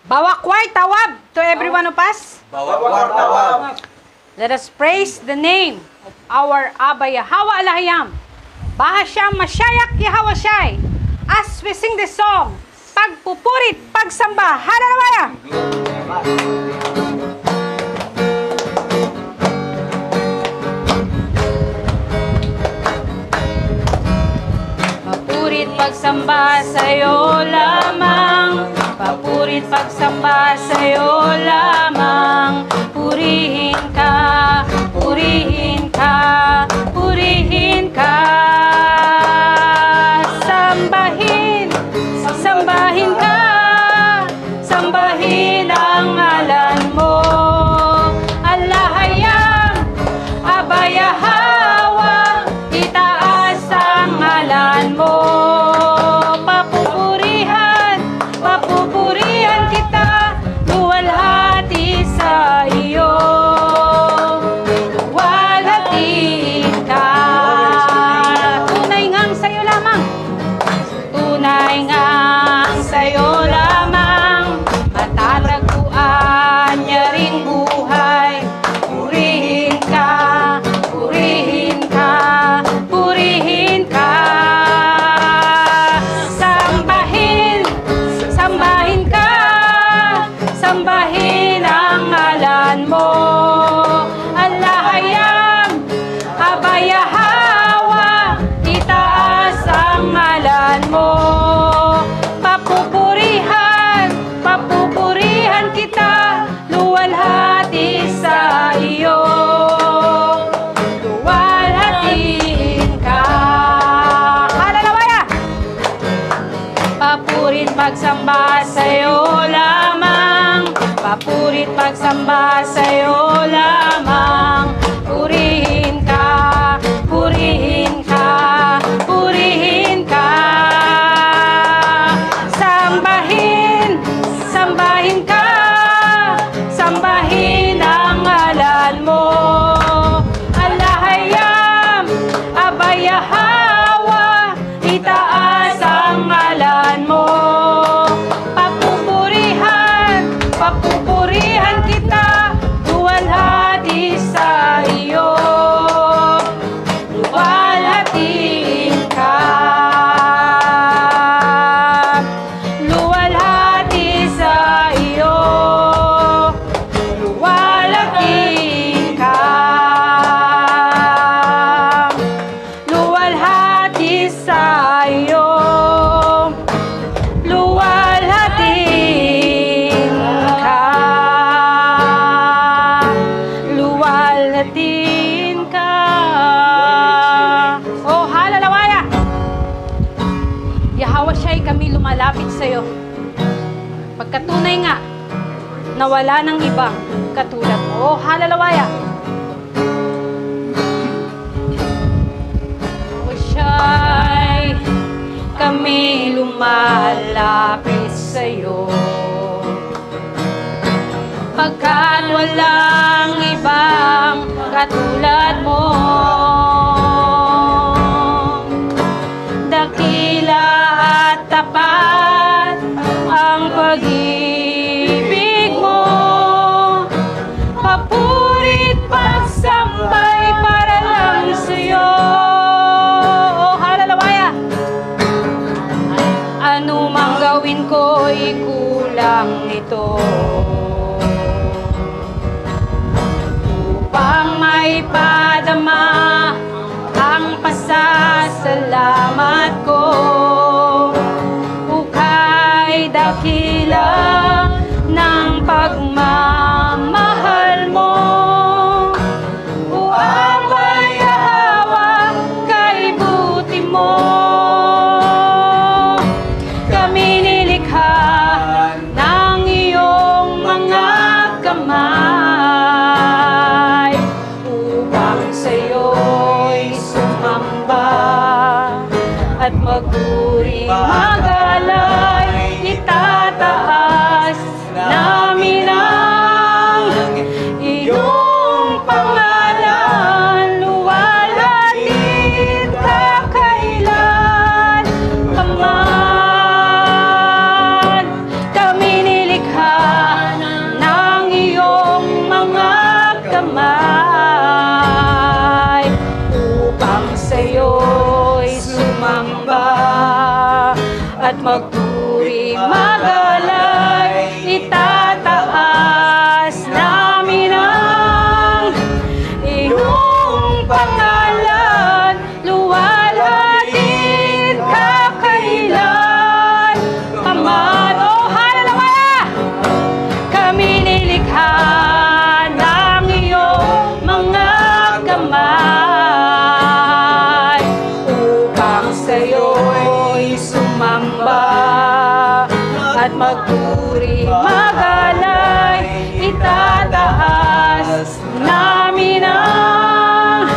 Bawakway tawab to everyone of us. Bawakwar tawab. Let us praise the name of our Abba Yahweh Elohim. Bahasham Mashayak Yahweh Shai. As we sing this song, pagpupurit, pagsamba, hallelujah! Papurit, pagsamba sa'yo lamang. Papurit, pagsamba sa'yo lamang. Purihin ka, purihin ka, purihin ka. Sambahin, sambahin ka, sambahin ang ngalan mo. Allahayam, Abba Yahweh, itaas ang ngalan mo. Papupurihan, papupurihan kita, luwalhati sa iyo. Luwalhatiin ka. Tunay ngang sa'yo lamang. Tunay ngang sa'yo lamang. Matatagpuan niya ring buhay. Purihin ka, purihin ka, purihin ka. Sambahin, sambahin ka, sambahin ang ngalan mo. Allahayam, Abba Yahweh, itaas ang ngalan mo. Papupurihan, papupurihan kita, luwalhati sa iyo. Luwalhatiin ka. Hallelujah! Papurit, pagsamba sa'yo lamang. Papurit, pagsamba sa'yo lamang. Purihin ka, purihin ka, purihin ka. Sambahin, sambahin ka, sambahin ang ngalan mo. Allahayam, Abba Yahweh, itaas ang ngalan mo. Papupurihan, papupurihan kita, luwalhati sa iyo. Luwalhatiin ka. Luwalhati sa iyo. Luwalhatiin ka. Luwalhati sa iyo. Luwalhatiin ka. Luwalhatiin ka. Oh, hallelujah! Yahweh Shai, kami lumalapit sa iyo. Pagkatunay nga, nawala ng ibang katulad mo. Oh, hallelujah! Yahweh Shai, kami lumalapit sa iyo. Pagkat walang ibang katulad mo. Dakila at tapat ang pag-ibig mo. Papurit, pagsambay para lang sa'yo. Oh, hallelujah! Ano mang gawin ko'y kulang nito. Upang may padama ang pasasalamat ko. Ukay dakila ng pagmamahal mo. O Abba Yahweh, kay buti mo. Kami nilikha ng iyong mga kamay upang sa'yo'y sumamba at magpuri, magalay, itataas namin ang nilikha ng iyong mga kamay upang sa'yo'y sumamba at magpuri magalay. Itataas namin ang iyong pangalan, luwalhatin ka kailan paman. Oh, hallelujah! Kami nilikha ng iyong mga kamay upang sa'yo'y sumamba at magpuri magalay. Itataas namin ang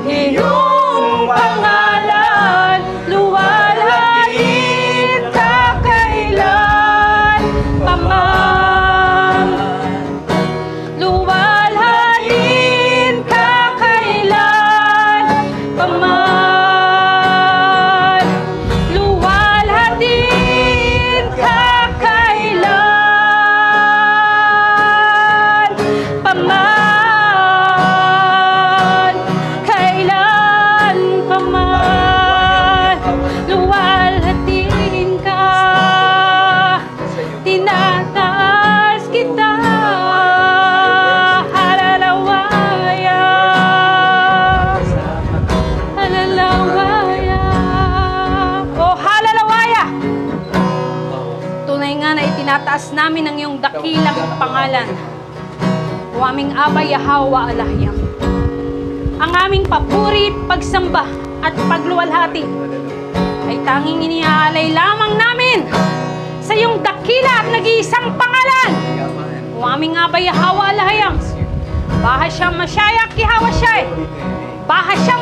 iyong pangalan, luwalhatin ka kailan paman. Luwalhatin ka kailan paman. Luwalhatin ka kailan paman. Kailan paman. Luwalhatin ka. Tinataas kita. Halalawaya. Halalawaya. Oh, halalawaya. Tunay nga na itinataas namin ang iyong dakilang pangalan, o aming Aba Yahwa Alahyam. Ang aming papuri, pagsamba at pagluwalhati ay tanging iniaalay lamang namin sa iyong dakila at nag-iisang pangalan, o aming Aba Yahwa Alahyam. Bahasham Mashiach Yahweh Shai. Bahasham